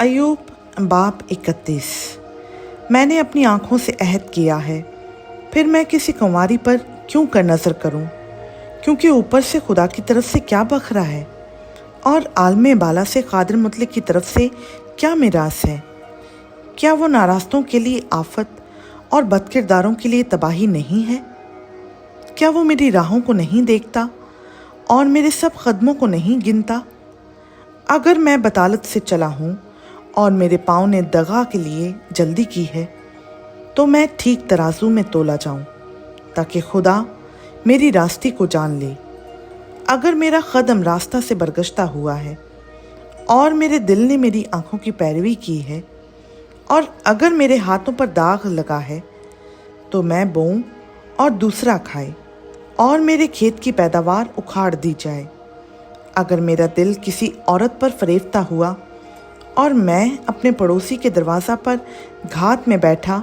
अय्यूब बाब 31। मैंने अपनी आँखों से अहद किया है, फिर मैं किसी कुंवारी पर क्यों कर नज़र करूं? क्योंकि ऊपर से खुदा की तरफ से क्या बखरा है और आलम बाला से कादिर मुतलक की तरफ से क्या मिरास है। क्या वो नारास्तों के लिए आफत और बदकिरदारों के लिए तबाही नहीं है? क्या वो मेरी राहों को नहीं देखता और मेरे सब कदमों को नहीं गिनता? अगर मैं बतालत से चला हूँ और मेरे पाँव ने दगा के लिए जल्दी की है, तो मैं ठीक तराजू में तोला जाऊँ, ताकि खुदा मेरी रास्ती को जान ले। अगर मेरा कदम रास्ता से बरगश्ता हुआ है और मेरे दिल ने मेरी आँखों की पैरवी की है, और अगर मेरे हाथों पर दाग लगा है, तो मैं बोऊं और दूसरा खाए और मेरे खेत की पैदावार उखाड़ दी जाए। अगर मेरा दिल किसी औरत पर फरेबता हुआ और मैं अपने पड़ोसी के दरवाज़ा पर घात में बैठा,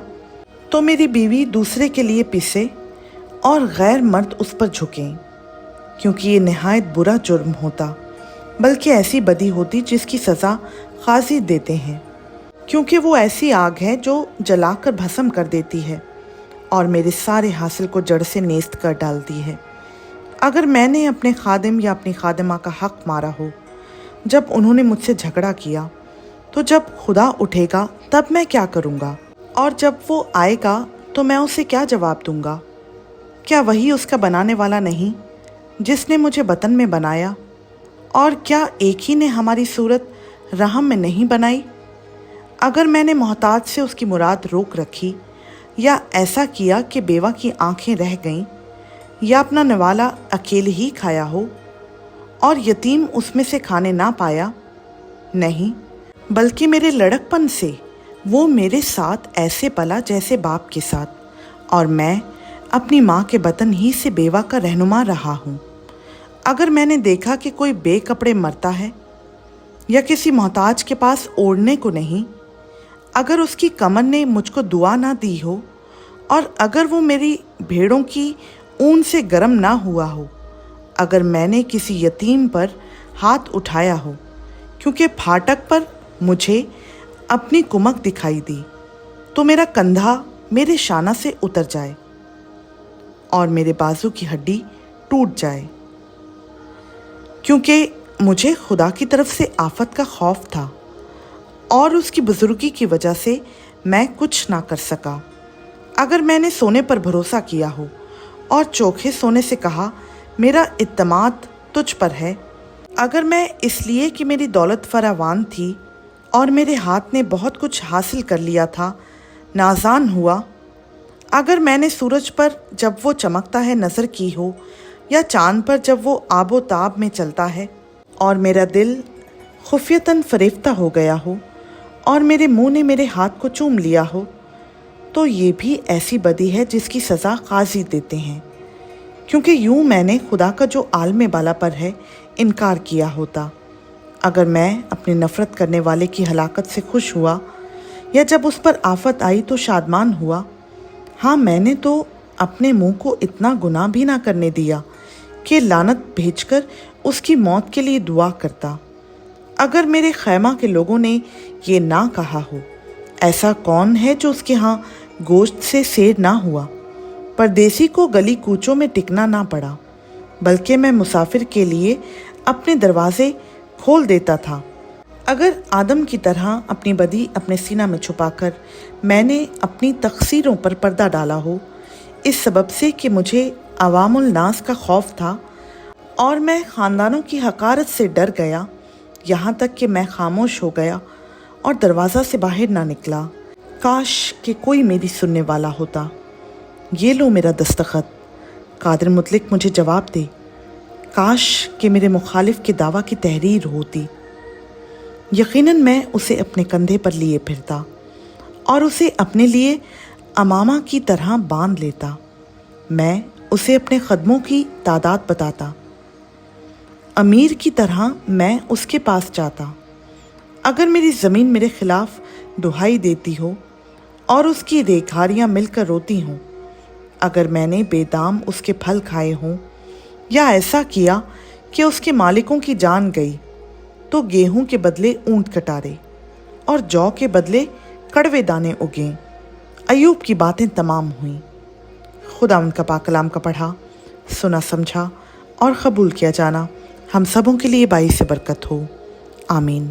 तो मेरी बीवी दूसरे के लिए पिसे और गैर मर्द उस पर झुकें, क्योंकि ये नहायत बुरा जुर्म होता, बल्कि ऐसी बदी होती जिसकी सज़ा काजी देते हैं, क्योंकि वो ऐसी आग है जो जलाकर भस्म कर देती है और मेरे सारे हासिल को जड़ से नेस्त कर डालती है। अगर मैंने अपने खादिम या अपनी खादिमा का हक़ मारा हो जब उन्होंने मुझसे झगड़ा किया, तो जब खुदा उठेगा तब मैं क्या करूँगा? और जब वो आएगा तो मैं उसे क्या जवाब दूँगा? क्या वही उसका बनाने वाला नहीं जिसने मुझे बतन में बनाया? और क्या एक ही ने हमारी सूरत रहम में नहीं बनाई? अगर मैंने मोहताज से उसकी मुराद रोक रखी, या ऐसा किया कि बेवा की आंखें रह गईं, या अपना नवाला अकेले ही खाया हो और यतीम उसमें से खाने ना पाया, नहीं, बल्कि मेरे लड़कपन से वो मेरे साथ ऐसे पला जैसे बाप के साथ, और मैं अपनी माँ के बतन ही से बेवा का रहनुमा रहा हूँ। अगर मैंने देखा कि कोई बेकपड़े मरता है या किसी मोहताज के पास ओढ़ने को नहीं, अगर उसकी कमर ने मुझको दुआ ना दी हो, और अगर वो मेरी भेड़ों की ऊन से गर्म ना हुआ हो, अगर मैंने किसी यतीम पर हाथ उठाया हो क्योंकि फाटक पर मुझे अपनी कुमक दिखाई दी, तो मेरा कंधा मेरे शाना से उतर जाए और मेरे बाजू की हड्डी टूट जाए, क्योंकि मुझे खुदा की तरफ से आफत का खौफ था और उसकी बुजुर्गी की वजह से मैं कुछ ना कर सका। अगर मैंने सोने पर भरोसा किया हो और चोखे सोने से कहा, मेरा इत्तमाद तुझ पर है, अगर मैं इसलिए कि मेरी दौलत फरावान थी और मेरे हाथ ने बहुत कुछ हासिल कर लिया था नाजान हुआ, अगर मैंने सूरज पर जब वो चमकता है नज़र की हो, या चाँद पर जब वो आबो ताब में चलता है, और मेरा दिल खुफियतन फरेफ्ता हो गया हो और मेरे मुंह ने मेरे हाथ को चूम लिया हो, तो ये भी ऐसी बदी है जिसकी सज़ा काजी देते हैं, क्योंकि यूं मैंने खुदा का जो आलम बाला पर है इनकार किया होता। अगर मैं अपने नफ़रत करने वाले की हलाकत से खुश हुआ, या जब उस पर आफत आई तो शादमान हुआ, हाँ, मैंने तो अपने मुंह को इतना गुनाह भी ना करने दिया कि लानत भेजकर उसकी मौत के लिए दुआ करता। अगर मेरे खैमा के लोगों ने ये ना कहा हो, ऐसा कौन है जो उसके यहाँ गोश्त से सेर ना हुआ? परदेसी को गली कूचों में टिकना ना पड़ा, बल्कि मैं मुसाफिर के लिए अपने दरवाजे खोल देता था। अगर आदम की तरह अपनी बदी अपने सीना में छुपाकर मैंने अपनी तकसीरों पर पर्दा डाला हो, इस सबब से कि मुझे अवामुल नास का खौफ था और मैं ख़ानदानों की हकारत से डर गया, यहाँ तक कि मैं खामोश हो गया और दरवाज़ा से बाहर ना निकला, काश कि कोई मेरी सुनने वाला होता। ये लो मेरा दस्तखत, कादिर मुतलक मुझे जवाब दे। काश कि मेरे मुखालिफ के दावा की तहरीर होती। यकीनन मैं उसे अपने कंधे पर लिए फिरता और उसे अपने लिए अमामा की तरह बांध लेता। मैं उसे अपने कदमों की तादाद बताता। अमीर की तरह मैं उसके पास जाता। अगर मेरी ज़मीन मेरे खिलाफ दुहाई देती हो और उसकी रेघारियाँ मिलकर रोती हों, अगर मैंने बेदाम उसके फल खाए हों, या ऐसा किया कि उसके मालिकों की जान गई, तो गेहूं के बदले ऊंट कटारे اور جو کے بدلے کڑوے دانے اگیں۔ ایوب کی باتیں تمام ہوئیں۔ خدا ان کا پاک کلام کا پڑھا، سنا، سمجھا اور قبول کیا جانا ہم سبوں کے لیے باعث برکت ہو۔ آمین۔